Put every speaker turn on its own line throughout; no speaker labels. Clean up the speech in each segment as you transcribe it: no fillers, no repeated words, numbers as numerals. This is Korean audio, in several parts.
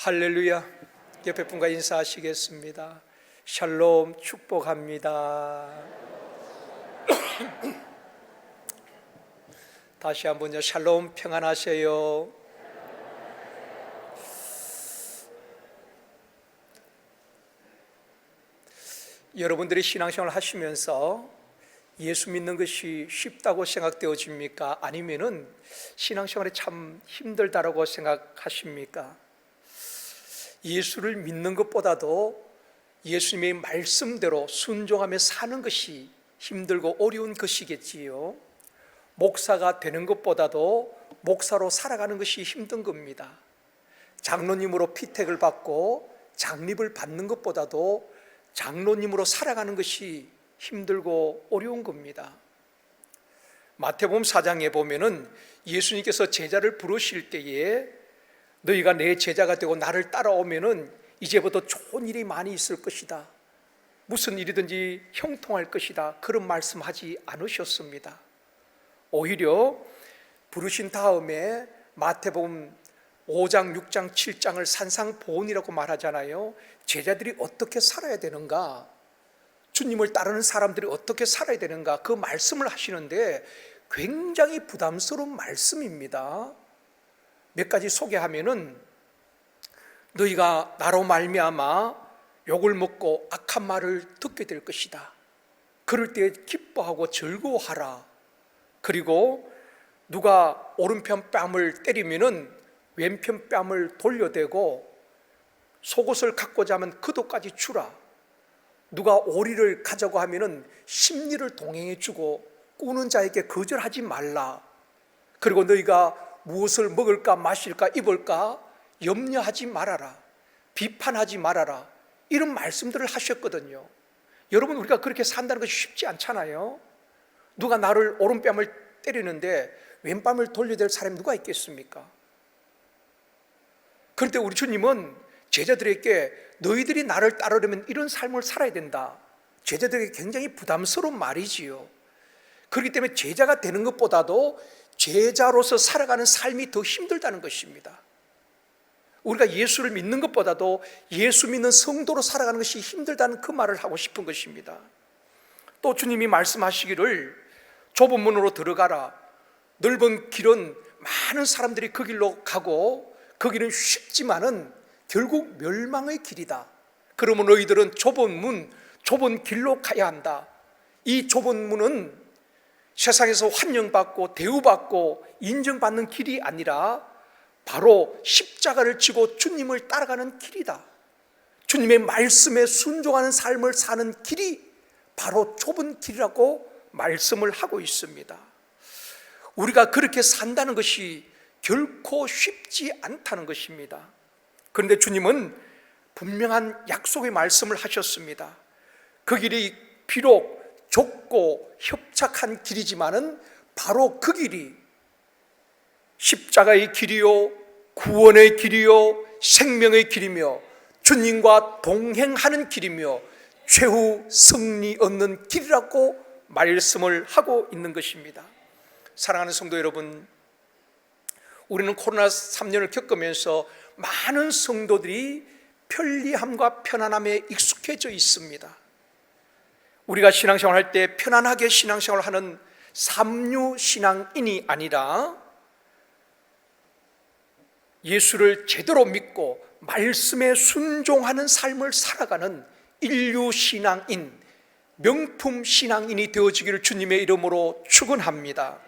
할렐루야. 옆에 분과 인사하시겠습니다. 샬롬, 축복합니다. 다시 한번요. 샬롬, 평안하세요. 여러분들이 신앙생활을 하시면서 예수 믿는 것이 쉽다고 생각되어집니까? 아니면은 신앙생활이 참 힘들다라고 생각하십니까? 예수를 믿는 것보다도 예수님의 말씀대로 순종하며 사는 것이 힘들고 어려운 것이겠지요. 목사가 되는 것보다도 목사로 살아가는 것이 힘든 겁니다. 장로님으로 피택을 받고 장립을 받는 것보다도 장로님으로 살아가는 것이 힘들고 어려운 겁니다. 마태복음 4장에 보면은 예수님께서 제자를 부르실 때에 너희가 내 제자가 되고 나를 따라오면은 이제부터 좋은 일이 많이 있을 것이다, 무슨 일이든지 형통할 것이다, 그런 말씀하지 않으셨습니다. 오히려 부르신 다음에 마태복음 5장, 6장, 7장을 산상보훈이라고 말하잖아요. 제자들이 어떻게 살아야 되는가, 주님을 따르는 사람들이 어떻게 살아야 되는가, 그 말씀을 하시는데 굉장히 부담스러운 말씀입니다. 몇 가지 소개하면은 너희가 나로 말미암아 욕을 먹고 악한 말을 듣게 될 것이다. 그럴 때 기뻐하고 즐거워하라. 그리고 누가 오른편 뺨을 때리면은 왼편 뺨을 돌려대고 속옷을 갖고자 하면 그도까지 주라. 누가 오리를 가자고 하면은 십리를 동행해 주고 꾸는 자에게 거절하지 말라. 그리고 너희가 무엇을 먹을까 마실까 입을까 염려하지 말아라. 비판하지 말아라. 이런 말씀들을 하셨거든요. 여러분, 우리가 그렇게 산다는 것이 쉽지 않잖아요. 누가 나를 오른뺨을 때리는데 왼뺨을 돌려댈 사람이 누가 있겠습니까? 그런데 우리 주님은 제자들에게 너희들이 나를 따르려면 이런 삶을 살아야 된다, 제자들에게 굉장히 부담스러운 말이지요. 그렇기 때문에 제자가 되는 것보다도 제자로서 살아가는 삶이 더 힘들다는 것입니다. 우리가 예수를 믿는 것보다도 예수 믿는 성도로 살아가는 것이 힘들다는 그 말을 하고 싶은 것입니다. 또 주님이 말씀하시기를 좁은 문으로 들어가라. 넓은 길은 많은 사람들이 그 길로 가고 그 길은 쉽지만은 결국 멸망의 길이다. 그러면 너희들은 좁은 문, 좁은 길로 가야 한다. 이 좁은 문은 세상에서 환영받고 대우받고 인정받는 길이 아니라 바로 십자가를 지고 주님을 따라가는 길이다. 주님의 말씀에 순종하는 삶을 사는 길이 바로 좁은 길이라고 말씀을 하고 있습니다. 우리가 그렇게 산다는 것이 결코 쉽지 않다는 것입니다. 그런데 주님은 분명한 약속의 말씀을 하셨습니다. 그 길이 비록 좁고 협착한 길이지만은 바로 그 길이 십자가의 길이요, 구원의 길이요, 생명의 길이며 주님과 동행하는 길이며 최후 승리 얻는 길이라고 말씀을 하고 있는 것입니다. 사랑하는 성도 여러분, 우리는 코로나 3년을 겪으면서 많은 성도들이 편리함과 편안함에 익숙해져 있습니다. 우리가 신앙생활 할 때 편안하게 신앙생활을 하는 삼류 신앙인이 아니라 예수를 제대로 믿고 말씀에 순종하는 삶을 살아가는 인류 신앙인, 명품 신앙인이 되어지기를 주님의 이름으로 축원합니다.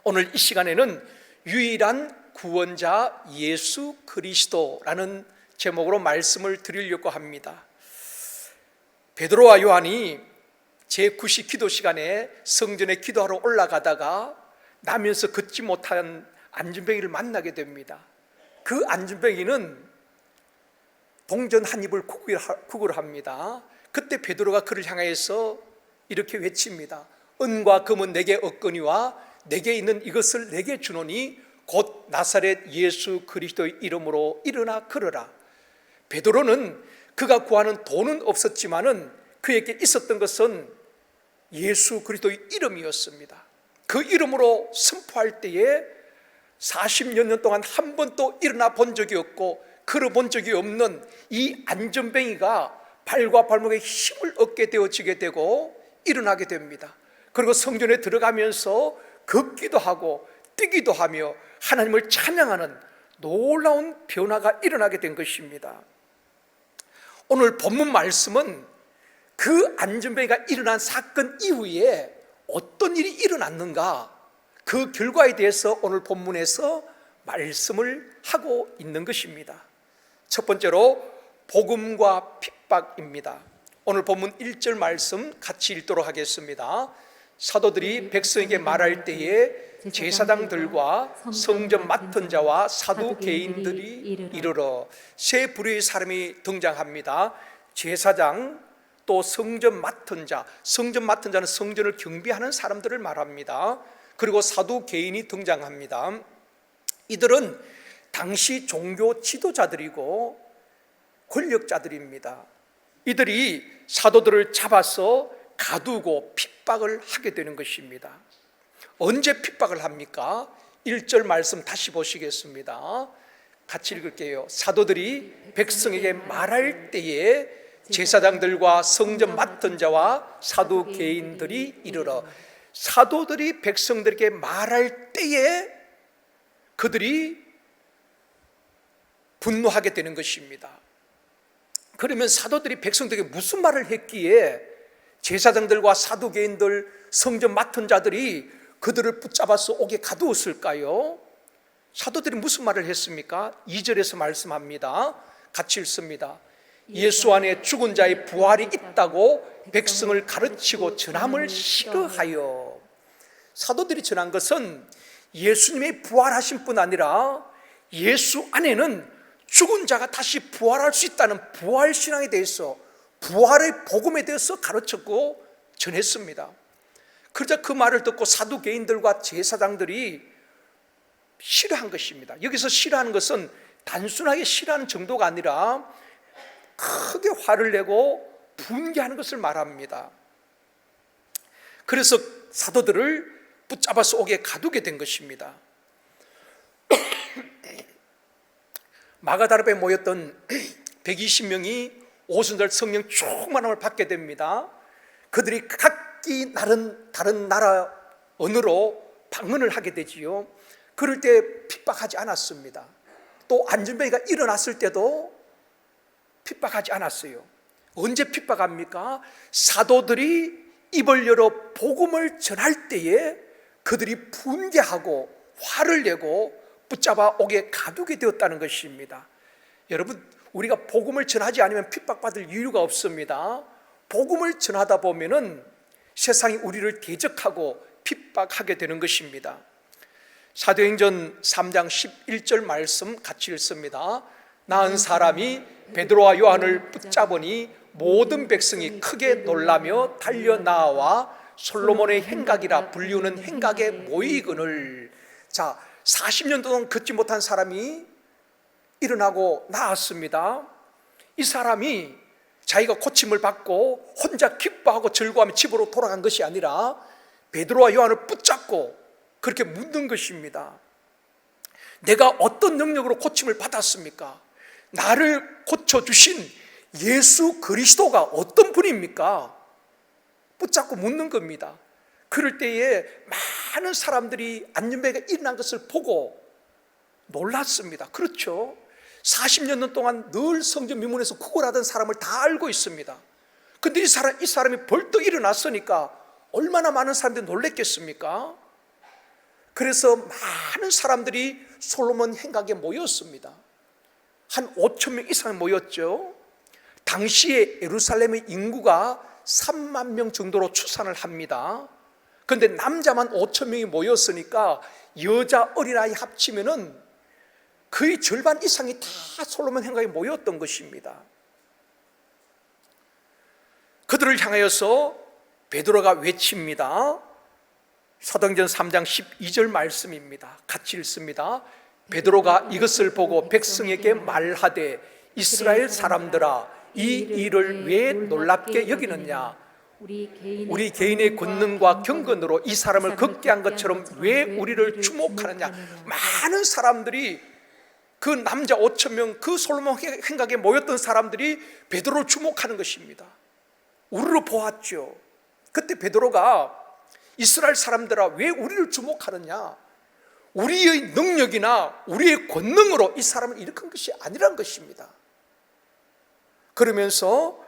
오늘 이 시간에는 유일한 구원자 예수 그리스도라는 제목으로 말씀을 드리려고 합니다. 베드로와 요한이 제9시 기도 시간에 성전에 기도하러 올라가다가 나면서 걷지 못한 안전뱅이를 만나게 됩니다. 그 안전뱅이는 동전 한 입을 구걸 합니다. 그때 베드로가 그를 향해서 이렇게 외칩니다. 은과 금은 내게 없거니와 내게 있는 이것을 내게 주노니 곧 나사렛 예수 그리스도의 이름으로 일어나 걸어라. 베드로는 그가 구하는 돈은 없었지만은 그에게 있었던 것은 예수 그리스도의 이름이었습니다. 그 이름으로 선포할 때에 40여 년 동안 한 번도 일어나 본 적이 없고 걸어본 적이 없는 이 안전뱅이가 발과 발목에 힘을 얻게 되어지게 되고 일어나게 됩니다. 그리고 성전에 들어가면서 걷기도 하고 뛰기도 하며 하나님을 찬양하는 놀라운 변화가 일어나게 된 것입니다. 오늘 본문 말씀은 그 안전뱅이가 일어난 사건 이후에 어떤 일이 일어났는가, 그 결과에 대해서 오늘 본문에서 말씀을 하고 있는 것입니다. 첫 번째로 복음과 핍박입니다. 오늘 본문 1절 말씀 같이 읽도록 하겠습니다. 사도들이 백성에게 말할 때에 제사장들과 성전 맡은 자와 사두개인들이 이르러, 세 부류의 사람이 등장합니다. 제사장, 또 성전 맡은 자, 성전 맡은 자는 성전을 경비하는 사람들을 말합니다. 그리고 사두개인이 등장합니다. 이들은 당시 종교 지도자들이고 권력자들입니다. 이들이 사도들을 잡아서 가두고 핍박을 하게 되는 것입니다. 언제 핍박을 합니까? 1절 말씀 다시 보시겠습니다. 같이 읽을게요. 사도들이 백성에게 말할 때에 제사장들과 성전 맡은 자와 사두개인들이 이르러, 사도들이 백성들에게 말할 때에 그들이 분노하게 되는 것입니다. 그러면 사도들이 백성들에게 무슨 말을 했기에 제사장들과 사두개인들, 성전 맡은 자들이 그들을 붙잡아서 옥에 가두었을까요? 사도들이 무슨 말을 했습니까? 2절에서 말씀합니다. 같이 읽습니다. 예수 안에 죽은 자의 부활이 있다고 백성을 가르치고 전함을 싫어하여. 사도들이 전한 것은 예수님의 부활하신 뿐 아니라 예수 안에는 죽은 자가 다시 부활할 수 있다는 부활신앙에 대해서, 부활의 복음에 대해서 가르쳤고 전했습니다. 그러자 그 말을 듣고 사두개인들과 제사장들이 싫어한 것입니다. 여기서 싫어하는 것은 단순하게 싫어하는 정도가 아니라 크게 화를 내고 분개하는 것을 말합니다. 그래서 사도들을 붙잡아서 옥에 가두게 된 것입니다. 마가다락에 모였던 120명이 오순절 성령 충만함을 받게 됩니다. 그들이 각기 다른 나라 언어로 방언을 하게 되지요. 그럴 때 핍박하지 않았습니다. 또 안전뱅이가 일어났을 때도 핍박하지 않았어요. 언제 핍박합니까? 사도들이 입을 열어 복음을 전할 때에 그들이 분개하고 화를 내고 붙잡아 옥에 가두게 되었다는 것입니다. 여러분, 우리가 복음을 전하지 않으면 핍박받을 이유가 없습니다. 복음을 전하다 보면은 세상이 우리를 대적하고 핍박하게 되는 것입니다. 사도행전 3장 11절 말씀 같이 읽습니다. 나은 사람이 베드로와 요한을 붙잡으니 모든 백성이 크게 놀라며 달려 나와 솔로몬의 행각이라 불리우는 행각에 모이거늘. 자, 40년 동안 걷지 못한 사람이 일어나고 나왔습니다. 이 사람이 자기가 고침을 받고 혼자 기뻐하고 즐거워하며 집으로 돌아간 것이 아니라 베드로와 요한을 붙잡고 그렇게 묻는 것입니다. 내가 어떤 능력으로 고침을 받았습니까? 나를 고쳐주신 예수 그리스도가 어떤 분입니까? 붙잡고 묻는 겁니다. 그럴 때에 많은 사람들이 안전뱅이가 일어난 것을 보고 놀랐습니다. 그렇죠? 40년 동안 늘 성전 미문에서 구걸하던 사람을 다 알고 있습니다. 근데 이 사람이 벌떡 일어났으니까 얼마나 많은 사람들이 놀랬겠습니까? 그래서 많은 사람들이 솔로몬 행각에 모였습니다. 한 5천 명 이상 모였죠. 당시에 예루살렘의 인구가 3만 명 정도로 추산을 합니다. 그런데 남자만 5천 명이 모였으니까 여자 어린아이 합치면은 거의 절반 이상이 다 솔로몬 행각에 모였던 것입니다. 그들을 향하여서 베드로가 외칩니다. 사도행전 3장 12절 말씀입니다. 같이 읽습니다. 베드로가 이것을 보고 백성에게 말하되 이스라엘 사람들아, 이 일을 왜 놀랍게 여기느냐? 우리 개인의 권능과 경건으로 이 사람을 걷게 한 것처럼 왜 우리를 주목하느냐? 많은 사람들이 그 남자 5천 명, 그 솔로몬 행각에 모였던 사람들이 베드로를 주목하는 것입니다. 우리를 보았죠. 그때 베드로가 이스라엘 사람들아, 왜 우리를 주목하느냐? 우리의 능력이나 우리의 권능으로 이 사람을 일으킨 것이 아니란 것입니다. 그러면서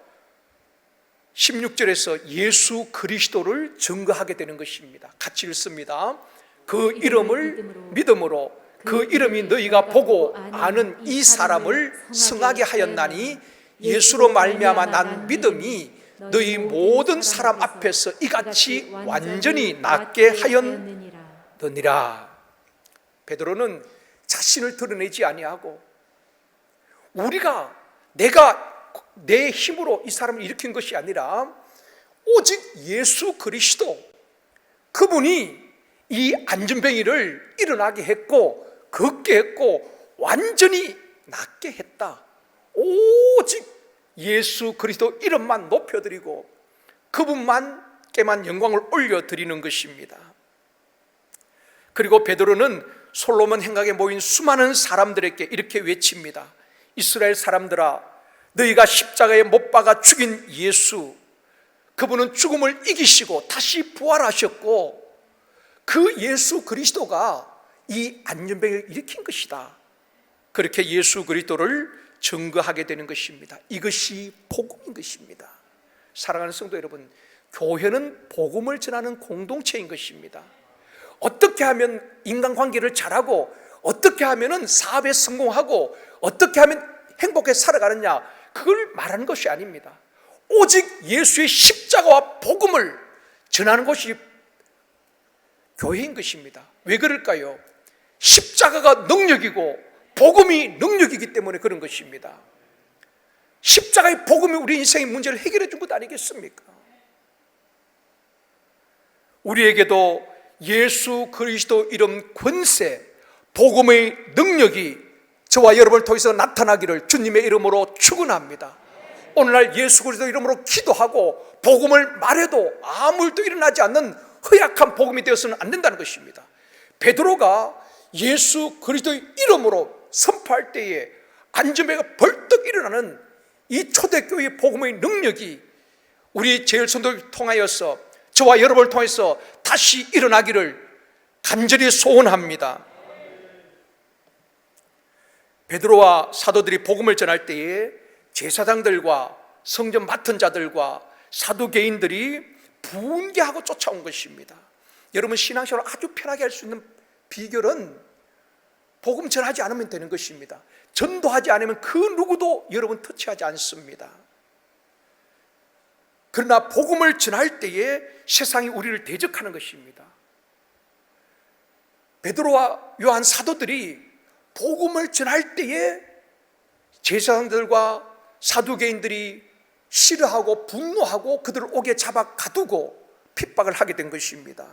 16절에서 예수 그리스도를 증거하게 되는 것입니다. 같이 읽습니다. 그 이름을 믿음으로 그 이름이 너희가 보고 아는 이 사람을 승하게 하였나니 예수로 말미암아 난 믿음이 너희 모든 사람 앞에서 이같이 완전히 낫게 하였느니라. 베드로는 자신을 드러내지 아니하고 내가 내 힘으로 이 사람을 일으킨 것이 아니라 오직 예수 그리스도, 그분이 이 안전병이를 일어나게 했고 걷게 했고 완전히 낫게 했다. 오직 예수 그리스도 이름만 높여드리고 그분만께만 영광을 올려드리는 것입니다. 그리고 베드로는 솔로몬 행각에 모인 수많은 사람들에게 이렇게 외칩니다. 이스라엘 사람들아, 너희가 십자가에 못 박아 죽인 예수, 그분은 죽음을 이기시고 다시 부활하셨고 그 예수 그리스도가 이 안전병을 일으킨 것이다. 그렇게 예수 그리스도를 증거하게 되는 것입니다. 이것이 복음인 것입니다. 사랑하는 성도 여러분, 교회는 복음을 전하는 공동체인 것입니다. 어떻게 하면 인간관계를 잘하고 어떻게 하면 사업에 성공하고 어떻게 하면 행복하게 살아가느냐, 그걸 말하는 것이 아닙니다. 오직 예수의 십자가와 복음을 전하는 것이 교회인 것입니다. 왜 그럴까요? 십자가가 능력이고 복음이 능력이기 때문에 그런 것입니다. 십자가의 복음이 우리 인생의 문제를 해결해 준 것 아니겠습니까? 우리에게도 예수 그리스도 이름 권세, 복음의 능력이 저와 여러분을 통해서 나타나기를 주님의 이름으로 축원합니다. 오늘날 예수 그리스도 이름으로 기도하고 복음을 말해도 아무 일도 일어나지 않는 허약한 복음이 되어서는 안 된다는 것입니다. 베드로가 예수 그리스도의 이름으로 선포할 때에 안전병가 벌떡 일어나는 이 초대교회의 복음의 능력이 우리 제일선도를 통하여서 저와 여러분을 통해서 다시 일어나기를 간절히 소원합니다. 베드로와 사도들이 복음을 전할 때에 제사장들과 성전 맡은 자들과 사두개인들이 분개하고 쫓아온 것입니다. 여러분, 신앙생활을 아주 편하게 할 수 있는 비결은 복음 전하지 않으면 되는 것입니다. 전도하지 않으면 그 누구도 여러분 터치하지 않습니다. 그러나 복음을 전할 때에 세상이 우리를 대적하는 것입니다. 베드로와 요한 사도들이 복음을 전할 때에 제사장들과 사두개인들이 싫어하고 분노하고 그들을 옥에 잡아 가두고 핍박을 하게 된 것입니다.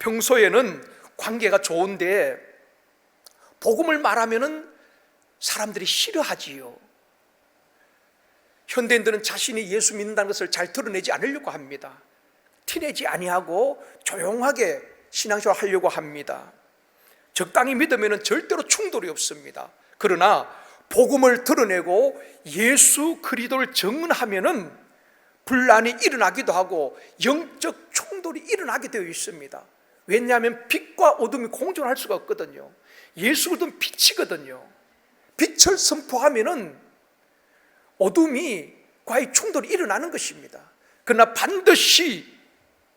평소에는 관계가 좋은데 복음을 말하면은 사람들이 싫어하지요. 현대인들은 자신이 예수 믿는다는 것을 잘 드러내지 않으려고 합니다. 티내지 아니하고 조용하게 신앙생활 하려고 합니다. 적당히 믿으면 절대로 충돌이 없습니다. 그러나 복음을 드러내고 예수 그리스도를 증언하면은 분란이 일어나기도 하고 영적 충돌이 일어나게 되어 있습니다. 왜냐하면 빛과 어둠이 공존할 수가 없거든요. 예수 그리스도는 빛이거든요. 빛을 선포하면은 어둠과의 충돌이 일어나는 것입니다. 그러나 반드시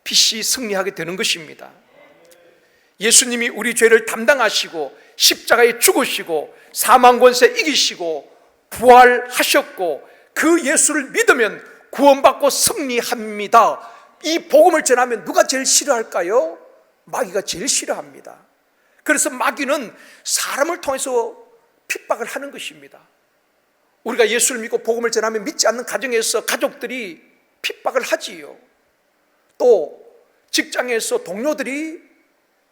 빛이 승리하게 되는 것입니다. 예수님이 우리 죄를 담당하시고 십자가에 죽으시고 사망 권세 이기시고 부활하셨고 그 예수를 믿으면 구원받고 승리합니다. 이 복음을 전하면 누가 제일 싫어할까요? 마귀가 제일 싫어합니다. 그래서 마귀는 사람을 통해서 핍박을 하는 것입니다. 우리가 예수를 믿고 복음을 전하면 믿지 않는 가정에서 가족들이 핍박을 하지요. 또 직장에서 동료들이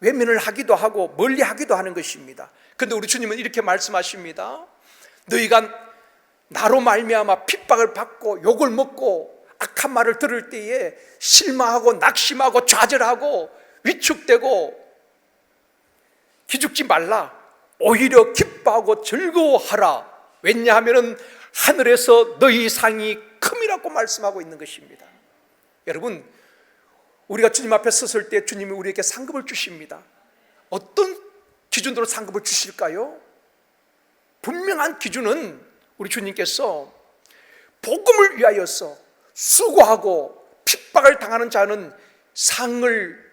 외면을 하기도 하고 멀리하기도 하는 것입니다. 그런데 우리 주님은 이렇게 말씀하십니다. 너희가 나로 말미암아 핍박을 받고 욕을 먹고 악한 말을 들을 때에 실망하고 낙심하고 좌절하고 위축되고 기죽지 말라. 오히려 기뻐하고 즐거워하라. 왜냐하면 하늘에서 너희 상이 큼이라고 말씀하고 있는 것입니다. 여러분, 우리가 주님 앞에 섰을 때 주님이 우리에게 상급을 주십니다. 어떤 기준으로 상급을 주실까요? 분명한 기준은 우리 주님께서 복음을 위하여서 수고하고 핍박을 당하는 자는 상을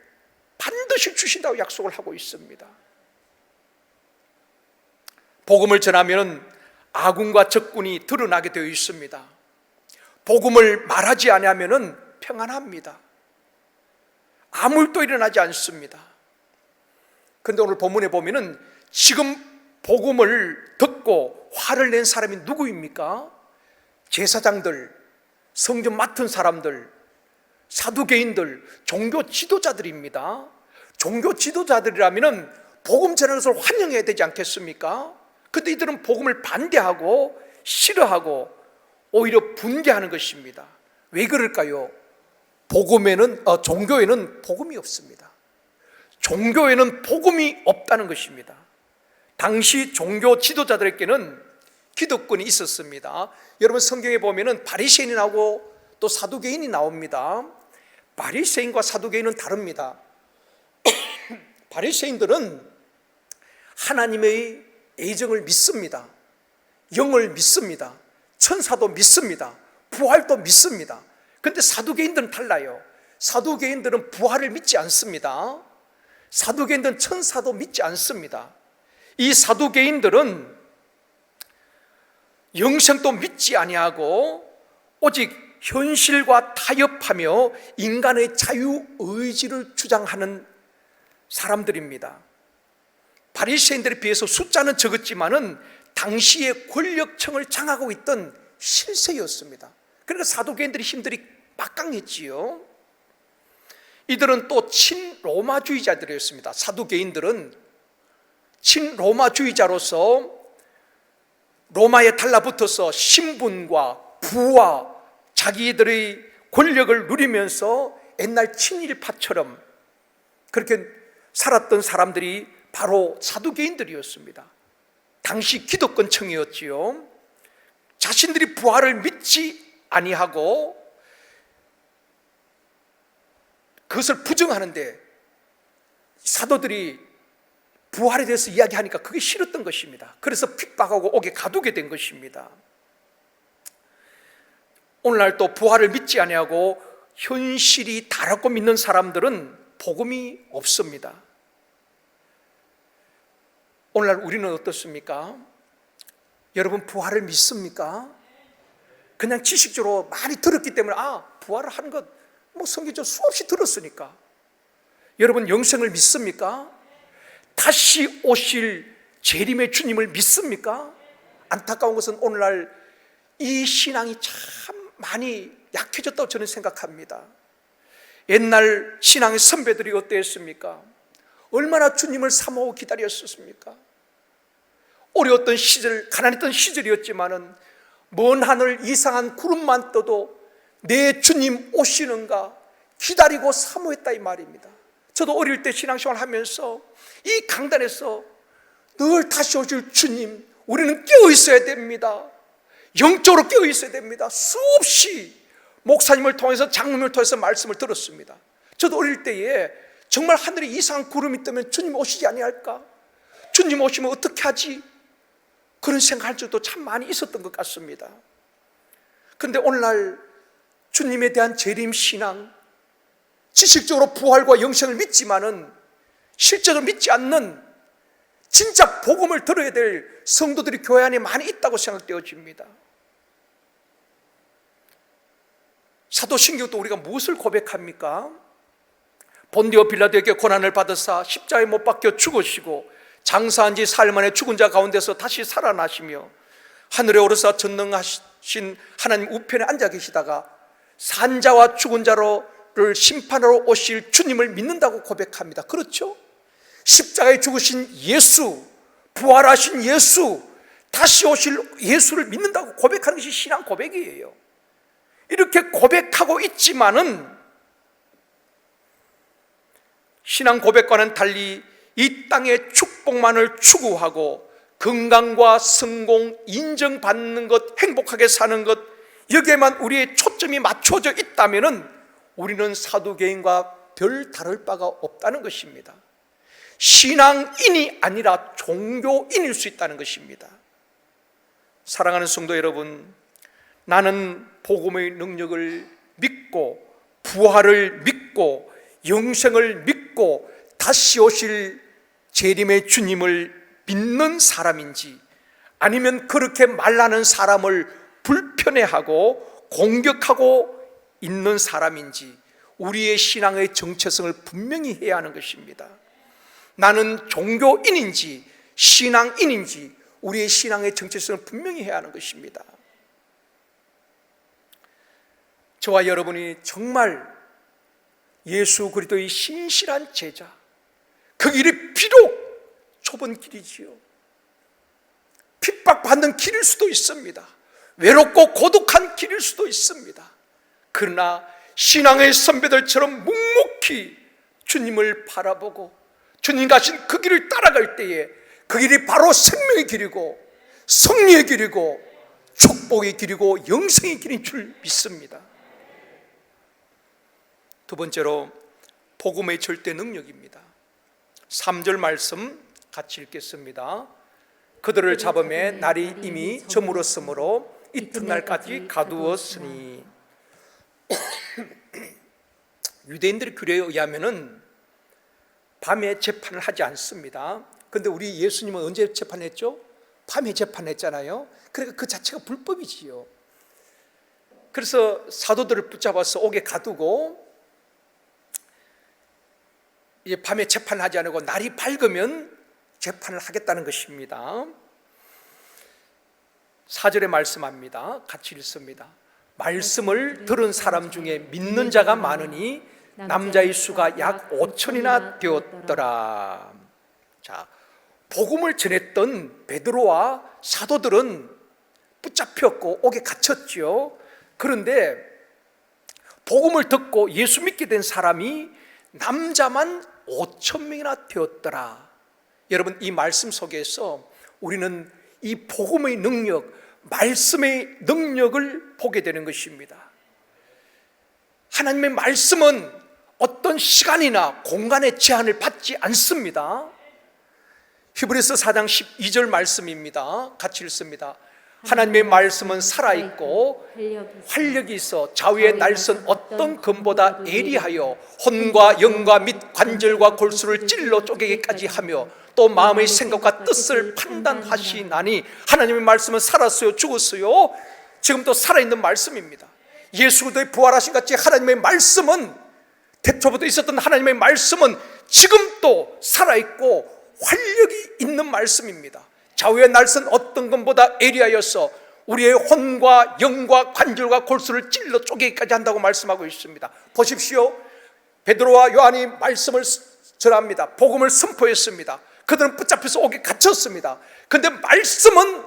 반드시 주신다고 약속을 하고 있습니다. 복음을 전하면 아군과 적군이 드러나게 되어 있습니다. 복음을 말하지 아니하면 평안합니다. 아무 일도 일어나지 않습니다. 그런데 오늘 본문에 보면은 지금 복음을 듣고 화를 낸 사람이 누구입니까? 제사장들, 성전 맡은 사람들, 사두개인들, 종교 지도자들입니다. 종교 지도자들이라면 복음 전하는 것을 환영해야 되지 않겠습니까? 근데 이들은 복음을 반대하고 싫어하고 오히려 분개하는 것입니다. 왜 그럴까요? 종교에는 복음이 없습니다. 종교에는 복음이 없다는 것입니다. 당시 종교 지도자들에게는 기득권이 있었습니다. 여러분, 성경에 보면은 바리새인이 나오고 또 사두개인이 나옵니다. 바리새인과 사두개인은 다릅니다. 바리새인들은 하나님의 예정을 믿습니다. 영을 믿습니다. 천사도 믿습니다. 부활도 믿습니다. 그런데 사두개인들은 달라요. 사두개인들은 부활을 믿지 않습니다. 사두개인들은 천사도 믿지 않습니다. 이 사두개인들은 영생도 믿지 아니하고 오직 현실과 타협하며 인간의 자유의지를 주장하는 사람들입니다. 바리새인들에 비해서 숫자는 적었지만은 당시의 권력층을 장악하고 있던 실세였습니다. 그러니까 사두개인들의 힘들이 막강했지요. 이들은 또 친로마주의자들이었습니다. 사두개인들은 친로마주의자로서 로마에 달라붙어서 신분과 부와 자기들의 권력을 누리면서 옛날 친일파처럼 그렇게 살았던 사람들이 바로 사두개인들이었습니다. 당시 기득권층이었지요. 자신들이 부활을 믿지 아니하고 그것을 부정하는데 사도들이 부활에 대해서 이야기하니까 그게 싫었던 것입니다. 그래서 핍박하고 옥에 가두게 된 것입니다. 오늘날 또 부활을 믿지 아니하고 현실이 다르고 믿는 사람들은 복음이 없습니다. 오늘날 우리는 어떻습니까? 여러분, 부활을 믿습니까? 그냥 지식적으로 많이 들었기 때문에 부활을 하는 것 성경적 수없이 들었으니까. 여러분, 영생을 믿습니까? 다시 오실 재림의 주님을 믿습니까? 안타까운 것은 오늘날 이 신앙이 참 많이 약해졌다고 저는 생각합니다. 옛날 신앙의 선배들이 어땠습니까? 얼마나 주님을 사모하고 기다렸었습니까? 어려웠던 시절, 가난했던 시절이었지만은 먼 하늘 이상한 구름만 떠도 내 주님 오시는가 기다리고 사모했다 이 말입니다. 저도 어릴 때 신앙생활 하면서 이 강단에서 늘 다시 오실 주님, 우리는 깨어 있어야 됩니다. 영적으로 깨어 있어야 됩니다. 수없이 목사님을 통해서 장로님을 통해서 말씀을 들었습니다. 저도 어릴 때에 정말 하늘에 이상한 구름이 뜨면 주님 오시지 아니할까? 주님 오시면 어떻게 하지? 그런 생각할 적도 참 많이 있었던 것 같습니다. 그런데 오늘날 주님에 대한 재림신앙, 지식적으로 부활과 영생을 믿지만은 실제로 믿지 않는 진짜 복음을 들어야 될 성도들이 교회 안에 많이 있다고 생각되어집니다. 사도신경도 우리가 무엇을 고백합니까? 본디오 빌라도에게 고난을 받으사 십자가에 못 박혀 죽으시고 장사한 지 사흘 만에 죽은 자 가운데서 다시 살아나시며 하늘에 오르사 전능하신 하나님 우편에 앉아 계시다가 산자와 죽은 자를 심판하러 오실 주님을 믿는다고 고백합니다. 그렇죠? 십자가에 죽으신 예수, 부활하신 예수, 다시 오실 예수를 믿는다고 고백하는 것이 신앙 고백이에요. 이렇게 고백하고 있지만은 신앙 고백과는 달리 이 땅의 축복 축복만을 추구하고 건강과 성공, 인정받는 것, 행복하게 사는 것, 여기에만 우리의 초점이 맞춰져 있다면 우리는 사두개인과 별 다를 바가 없다는 것입니다. 신앙인이 아니라 종교인일 수 있다는 것입니다. 사랑하는 성도 여러분, 나는 복음의 능력을 믿고 부활을 믿고 영생을 믿고 다시 오실 재림의 주님을 믿는 사람인지, 아니면 그렇게 말하는 사람을 불편해하고 공격하고 있는 사람인지, 우리의 신앙의 정체성을 분명히 해야 하는 것입니다. 나는 종교인인지 신앙인인지 우리의 신앙의 정체성을 분명히 해야 하는 것입니다. 저와 여러분이 정말 예수 그리스도의 신실한 제자, 그 길이 비록 좁은 길이지요, 핍박받는 길일 수도 있습니다. 외롭고 고독한 길일 수도 있습니다. 그러나 신앙의 선배들처럼 묵묵히 주님을 바라보고 주님 가신 그 길을 따라갈 때에 그 길이 바로 생명의 길이고 승리의 길이고 축복의 길이고 영생의 길인 줄 믿습니다. 두 번째로 복음의 절대 능력입니다. 3절 말씀 같이 읽겠습니다. 그들을 잡음에 날이 이미 저물었으므로 이튿날까지 가두었으니. 유대인들의 규례에 의하면은 밤에 재판을 하지 않습니다. 그런데 우리 예수님은 언제 재판했죠? 밤에 재판했잖아요. 그러니까 그 자체가 불법이지요. 그래서 사도들을 붙잡아서 옥에 가두고 이제 밤에 재판을 하지 않고 날이 밝으면 재판을 하겠다는 것입니다. 4절에 말씀합니다. 같이 읽습니다. 말씀을 들은 사람 중에 믿는 자가 많으니 남자의 수가 약 5천이나 되었더라. 자, 복음을 전했던 베드로와 사도들은 붙잡혔고 옥에 갇혔죠. 그런데 복음을 듣고 예수 믿게 된 사람이 남자만 5천 명이나 되었더라. 여러분, 이 말씀 속에서 우리는 이 복음의 능력, 말씀의 능력을 보게 되는 것입니다. 하나님의 말씀은 어떤 시간이나 공간의 제한을 받지 않습니다. 히브리서 4장 12절 말씀입니다. 같이 읽습니다. 하나님의 말씀은 살아있고 활력이 있어 좌우의 날선 어떤 검보다 예리하여 혼과 영과 및 관절과 골수를 찔러 쪼개기까지 하며 또 마음의 생각과 뜻을 판단하시나니. 하나님의 말씀은 살았어요, 죽었어요? 지금도 살아있는 말씀입니다. 예수 그리스도의 부활하신 같이 하나님의 말씀은, 태초부터 있었던 하나님의 말씀은 지금도 살아있고 활력이 있는 말씀입니다. 좌우의 날선 어떤 것보다 예리하여서 우리의 혼과 영과 관절과 골수를 찔러 쪼개기까지 한다고 말씀하고 있습니다. 보십시오. 베드로와 요한이 말씀을 전합니다. 복음을 선포했습니다. 그들은 붙잡혀서 옥에 갇혔습니다. 그런데 말씀은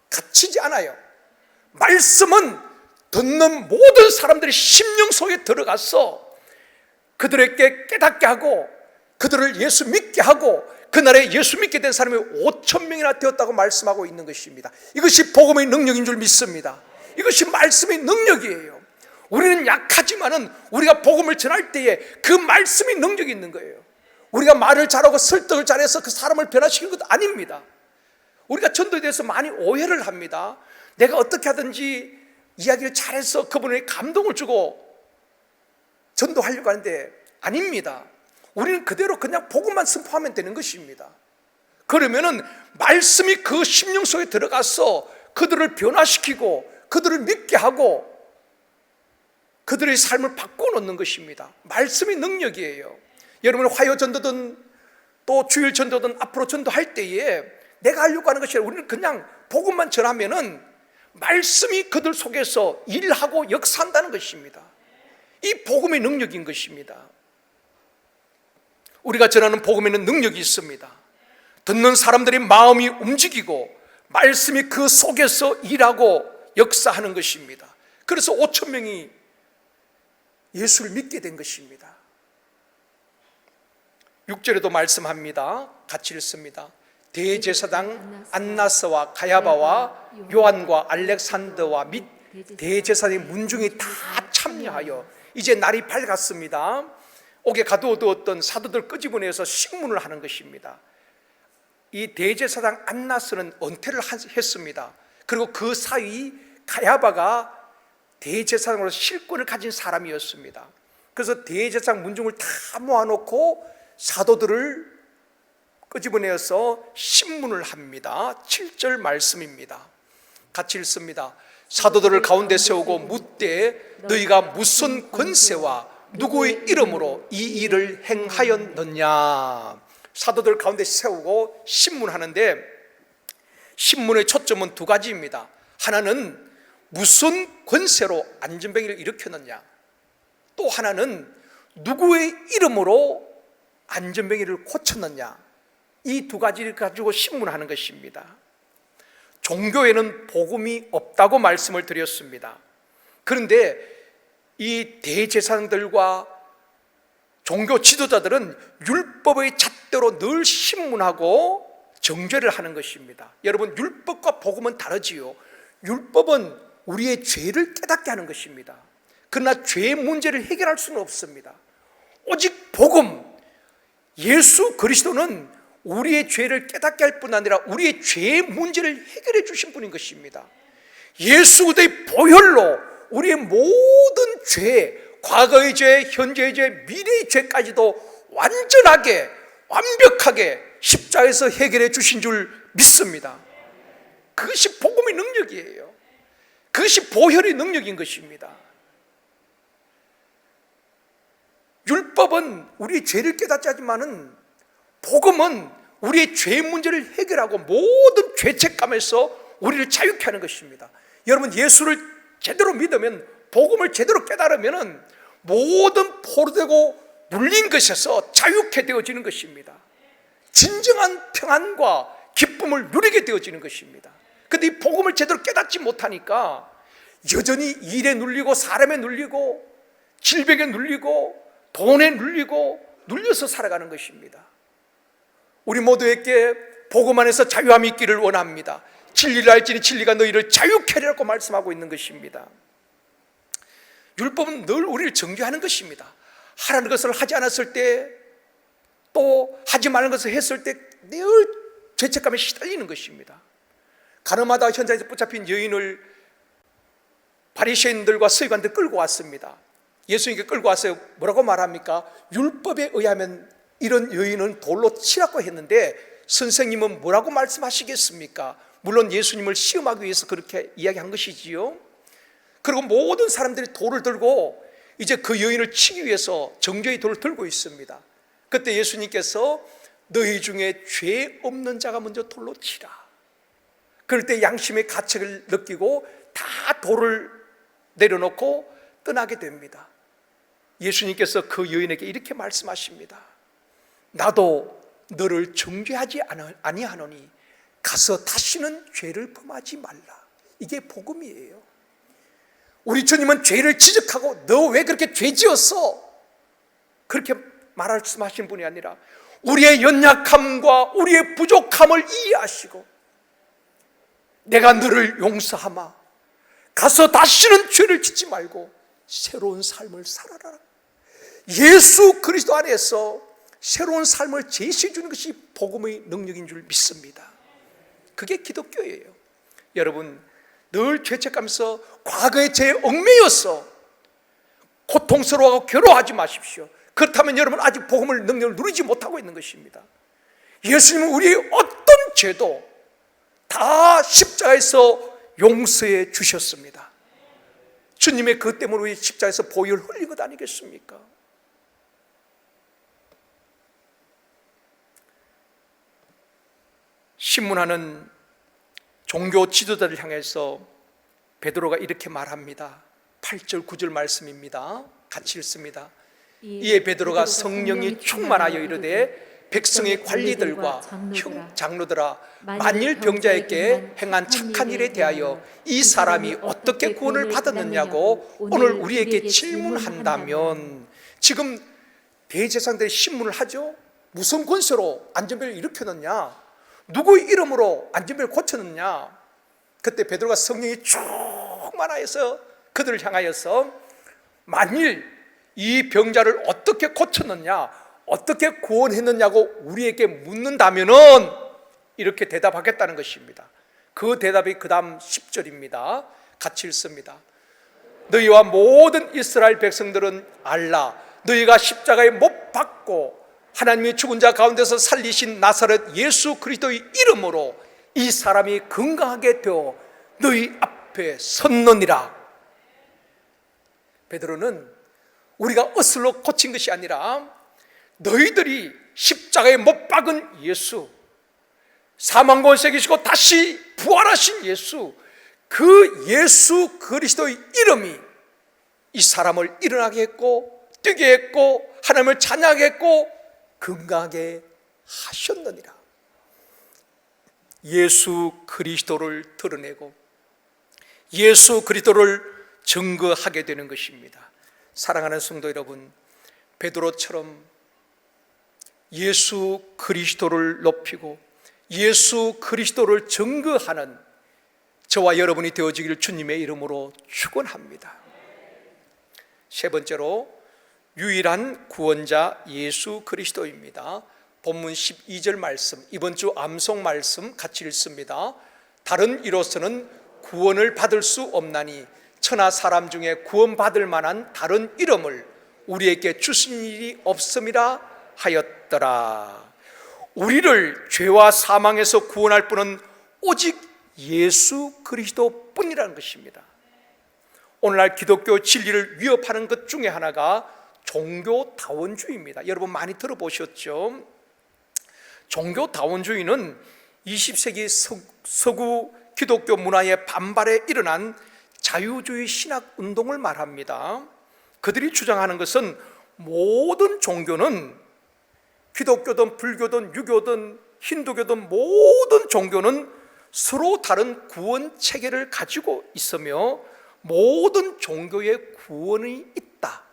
갇히지 않아요. 말씀은 듣는 모든 사람들이 심령 속에 들어가서 그들에게 깨닫게 하고 그들을 예수 믿게 하고 그날에 예수 믿게 된 사람이 5천 명이나 되었다고 말씀하고 있는 것입니다. 이것이 복음의 능력인 줄 믿습니다. 이것이 말씀의 능력이에요. 우리는 약하지만은 우리가 복음을 전할 때에 그 말씀의 능력이 있는 거예요. 우리가 말을 잘하고 설득을 잘해서 그 사람을 변화시키는 것도 아닙니다. 우리가 전도에 대해서 많이 오해를 합니다. 내가 어떻게 하든지 이야기를 잘해서 그분에게 감동을 주고 전도하려고 하는데 아닙니다. 우리는 그대로 그냥 복음만 선포하면 되는 것입니다. 그러면은 말씀이 그 심령 속에 들어가서 그들을 변화시키고 그들을 믿게 하고 그들의 삶을 바꿔놓는 것입니다. 말씀의 능력이에요. 여러분, 화요 전도든 또 주일 전도든 앞으로 전도할 때에 내가 하려고 하는 것이 아니라 우리는 그냥 복음만 전하면은 말씀이 그들 속에서 일하고 역사한다는 것입니다. 이 복음의 능력인 것입니다. 우리가 전하는 복음에는 능력이 있습니다. 듣는 사람들의 마음이 움직이고 말씀이 그 속에서 일하고 역사하는 것입니다. 그래서 5천 명이 예수를 믿게 된 것입니다. 6절에도 말씀합니다. 같이 읽습니다. 대제사장 안나스와 가야바와 요한과 알렉산더와 및 대제사장의 문중이 다 참여하여 이제 날이 밝았습니다. 옥에 가두어두었던 사도들 끄집어내서 식문을 하는 것입니다. 이 대제사장 안나스는 은퇴를 했습니다. 그리고 그 사이 가야바가 대제사장으로 실권을 가진 사람이었습니다. 그래서 대제사장 문중을 다 모아놓고 사도들을 끄집어내어서 신문을 합니다. 7절 말씀입니다. 같이 읽습니다. 사도들을 가운데 세우고 묻되 너희가 무슨 권세와 누구의 이름으로 이 일을 행하였느냐. 사도들 가운데 세우고 신문하는데 신문의 초점은 두 가지입니다. 하나는 무슨 권세로 안전병을 일으켰느냐, 또 하나는 누구의 이름으로 안전병이를 고쳤느냐. 이 두 가지를 가지고 신문하는 것입니다. 종교에는 복음이 없다고 말씀을 드렸습니다. 그런데 이 대제사장들과 종교 지도자들은 율법의 잣대로 늘 신문하고 정죄를 하는 것입니다. 여러분, 율법과 복음은 다르지요. 율법은 우리의 죄를 깨닫게 하는 것입니다. 그러나 죄의 문제를 해결할 수는 없습니다. 오직 복음, 예수 그리스도는 우리의 죄를 깨닫게 할 뿐 아니라 우리의 죄의 문제를 해결해 주신 분인 것입니다. 예수 그리스도의 보혈로 우리의 모든 죄, 과거의 죄, 현재의 죄, 미래의 죄까지도 완전하게, 완벽하게 십자가에서 해결해 주신 줄 믿습니다. 그것이 복음의 능력이에요. 그것이 보혈의 능력인 것입니다. 율법은 우리의 죄를 깨닫지 하지만은 복음은 우리의 죄 문제를 해결하고 모든 죄책감에서 우리를 자유케 하는 것입니다. 여러분, 예수를 제대로 믿으면, 복음을 제대로 깨달으면 모든 포로되고 눌린 것에서 자유케 되어지는 것입니다. 진정한 평안과 기쁨을 누리게 되어지는 것입니다. 그런데 이 복음을 제대로 깨닫지 못하니까 여전히 일에 눌리고 사람에 눌리고 질병에 눌리고 돈에 눌리고 눌려서 살아가는 것입니다. 우리 모두에게 복음 안에서 자유함이 있기를 원합니다. 진리를 알지니 진리가 너희를 자유케 하리라고 말씀하고 있는 것입니다. 율법은 늘 우리를 정죄하는 것입니다. 하라는 것을 하지 않았을 때, 또 하지 말는 것을 했을 때 늘 죄책감에 시달리는 것입니다. 가늠하다 현장에서 붙잡힌 여인을 바리새인들과 서기관들 끌고 왔습니다. 예수님께 끌고 왔어요. 뭐라고 말합니까? 율법에 의하면 이런 여인은 돌로 치라고 했는데 선생님은 뭐라고 말씀하시겠습니까? 물론 예수님을 시험하기 위해서 그렇게 이야기한 것이지요. 그리고 모든 사람들이 돌을 들고 이제 그 여인을 치기 위해서 정죄의 돌을 들고 있습니다. 그때 예수님께서 너희 중에 죄 없는 자가 먼저 돌로 치라. 그럴 때 양심의 가책을 느끼고 다 돌을 내려놓고 떠나게 됩니다. 예수님께서 그 여인에게 이렇게 말씀하십니다. 나도 너를 정죄하지 아니하노니 가서 다시는 죄를 범하지 말라. 이게 복음이에요. 우리 주님은 죄를 지적하고 너 왜 그렇게 죄 지었어? 그렇게 말씀하신 분이 아니라 우리의 연약함과 우리의 부족함을 이해하시고 내가 너를 용서하마. 가서 다시는 죄를 짓지 말고 새로운 삶을 살아라. 예수 그리스도 안에서 새로운 삶을 제시해 주는 것이 복음의 능력인 줄 믿습니다. 그게 기독교예요. 여러분, 늘 죄책감에서 과거의 죄에 얽매여서 고통스러워하고 괴로워하지 마십시오. 그렇다면 여러분 아직 복음의 능력을 누리지 못하고 있는 것입니다. 예수님은 우리의 어떤 죄도 다 십자가에서 용서해 주셨습니다. 주님의 그 때문에 우리 십자가에서 보혈을 흘린 것 아니겠습니까? 신문하는 종교 지도자를 향해서 베드로가 이렇게 말합니다. 8절 9절 말씀입니다. 같이 읽습니다. 이에 베드로가 성령이 충만하여 이르되 백성의 관리들과 장로들아, 만일 병자에게 행한 착한 일에 대하여 이 사람이 어떻게 구원을 받았느냐고 오늘 우리에게 질문한다면, 지금 대제사장들이 신문을 하죠. 무슨 권세로 안전병을 일으켰느냐, 누구 이름으로 안진병을 고쳤느냐? 그때 베드로가 성령이 충만하여서 그들을 향하여서 만일 이 병자를 어떻게 고쳤느냐, 어떻게 구원했느냐고 우리에게 묻는다면은 이렇게 대답하겠다는 것입니다. 그 대답이 그 다음 10절입니다. 같이 읽습니다. 너희와 모든 이스라엘 백성들은 알라. 너희가 십자가에 못 박고 하나님이 죽은 자 가운데서 살리신 나사렛 예수 그리스도의 이름으로 이 사람이 건강하게 되어 너희 앞에 섰느니라. 베드로는 우리가 엇을로 고친 것이 아니라 너희들이 십자가에 못 박은 예수, 사망 권세이시고 다시 부활하신 예수, 그 예수 그리스도의 이름이 이 사람을 일어나게 했고 뛰게 했고 하나님을 찬양하게 했고 건강하게 하셨느니라. 예수 그리스도를 드러내고 예수 그리스도를 증거하게 되는 것입니다. 사랑하는 성도 여러분, 베드로처럼 예수 그리스도를 높이고 예수 그리스도를 증거하는 저와 여러분이 되어지기를 주님의 이름으로 축원합니다. 세 번째로 유일한 구원자 예수 그리스도입니다. 본문 12절 말씀, 이번 주 암송 말씀 같이 읽습니다. 다른 이로서는 구원을 받을 수 없나니 천하 사람 중에 구원받을 만한 다른 이름을 우리에게 주신 일이 없음이라 하였더라. 우리를 죄와 사망에서 구원할 분은 오직 예수 그리스도 뿐이라는 것입니다. 오늘날 기독교 진리를 위협하는 것 중에 하나가 종교다원주의입니다. 여러분 많이 들어보셨죠? 종교다원주의는 20세기 서구 기독교 문화의 반발에 일어난 자유주의 신학 운동을 말합니다. 그들이 주장하는 것은 모든 종교는, 기독교든 불교든 유교든 힌두교든 모든 종교는 서로 다른 구원 체계를 가지고 있으며 모든 종교에 구원이 있다.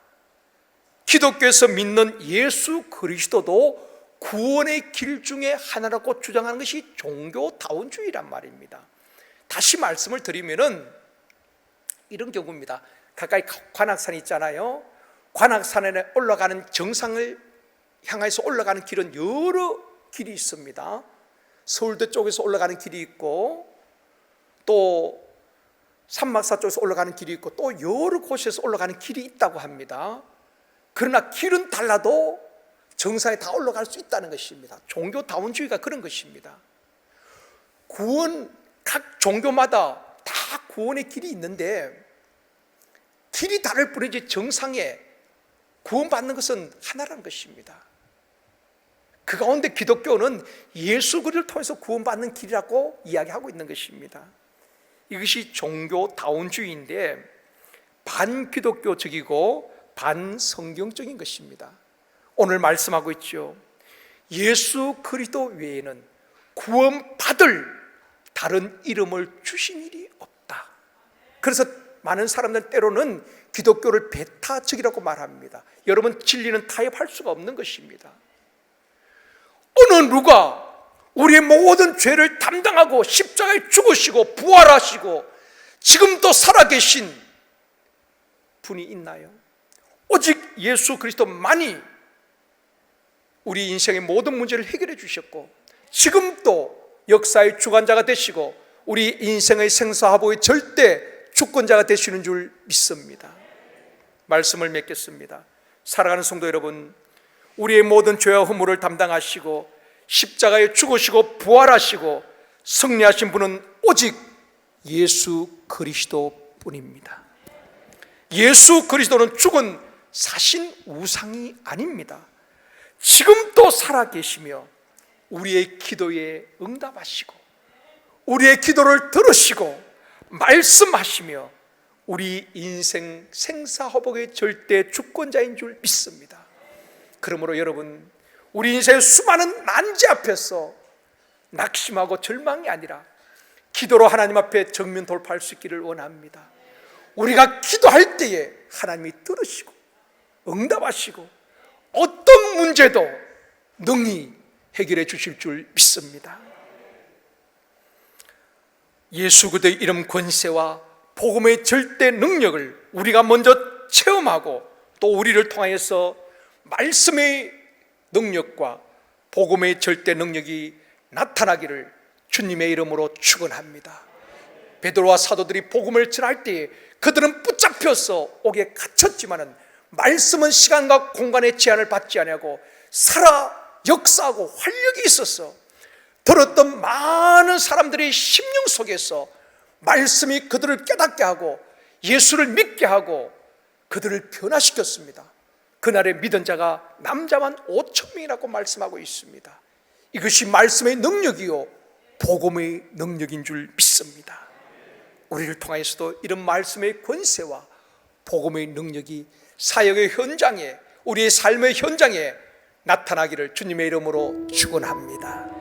기독교에서 믿는 예수 그리스도도 구원의 길 중에 하나라고 주장하는 것이 종교다원주의란 말입니다. 다시 말씀을 드리면은 이런 경우입니다. 가까이 관악산이 있잖아요. 관악산에 올라가는 정상을 향해서 올라가는 길은 여러 길이 있습니다. 서울대 쪽에서 올라가는 길이 있고 또 산막사 쪽에서 올라가는 길이 있고 또 여러 곳에서 올라가는 길이 있다고 합니다. 그러나 길은 달라도 정상에 다 올라갈 수 있다는 것입니다. 종교다원주의가 그런 것입니다. 구원, 각 종교마다 다 구원의 길이 있는데 길이 다를 뿐이지 정상에 구원받는 것은 하나라는 것입니다. 그 가운데 기독교는 예수 그리스도를 통해서 구원받는 길이라고 이야기하고 있는 것입니다. 이것이 종교다원주의인데 반기독교적이고 반성경적인 것입니다. 오늘 말씀하고 있죠. 예수 그리스도 외에는 구원받을 다른 이름을 주신 일이 없다. 그래서 많은 사람들은 때로는 기독교를 배타적이라고 말합니다. 여러분, 진리는 타협할 수가 없는 것입니다. 어느 누가 우리의 모든 죄를 담당하고 십자가에 죽으시고 부활하시고 지금도 살아계신 분이 있나요? 오직 예수 그리스도만이 우리 인생의 모든 문제를 해결해 주셨고 지금도 역사의 주관자가 되시고 우리 인생의 생사화복의 절대 주권자가 되시는 줄 믿습니다. 말씀을 맺겠습니다. 사랑하는 성도 여러분, 우리의 모든 죄와 허물을 담당하시고 십자가에 죽으시고 부활하시고 승리하신 분은 오직 예수 그리스도 뿐입니다. 예수 그리스도는 죽은 사신 우상이 아닙니다. 지금도 살아계시며 우리의 기도에 응답하시고 우리의 기도를 들으시고 말씀하시며 우리 인생 생사화복의 절대 주권자인 줄 믿습니다. 그러므로 여러분, 우리 인생의 수많은 난제 앞에서 낙심하고 절망이 아니라 기도로 하나님 앞에 정면 돌파할 수 있기를 원합니다. 우리가 기도할 때에 하나님이 들으시고 응답하시고 어떤 문제도 능히 해결해 주실 줄 믿습니다. 예수 그리스도의 이름 권세와 복음의 절대 능력을 우리가 먼저 체험하고 또 우리를 통하여서 말씀의 능력과 복음의 절대 능력이 나타나기를 주님의 이름으로 축원합니다. 베드로와 사도들이 복음을 전할 때에 그들은 붙잡혀서 옥에 갇혔지만은 말씀은 시간과 공간의 제한을 받지 아니하고 살아 역사하고 활력이 있어서 들었던 많은 사람들의 심령 속에서 말씀이 그들을 깨닫게 하고 예수를 믿게 하고 그들을 변화시켰습니다. 그날의 믿은 자가 남자만 5천 명이라고 말씀하고 있습니다. 이것이 말씀의 능력이요 복음의 능력인 줄 믿습니다. 우리를 통하여서도 이런 말씀의 권세와 복음의 능력이 사역의 현장에, 우리의 삶의 현장에 나타나기를 주님의 이름으로 축원합니다.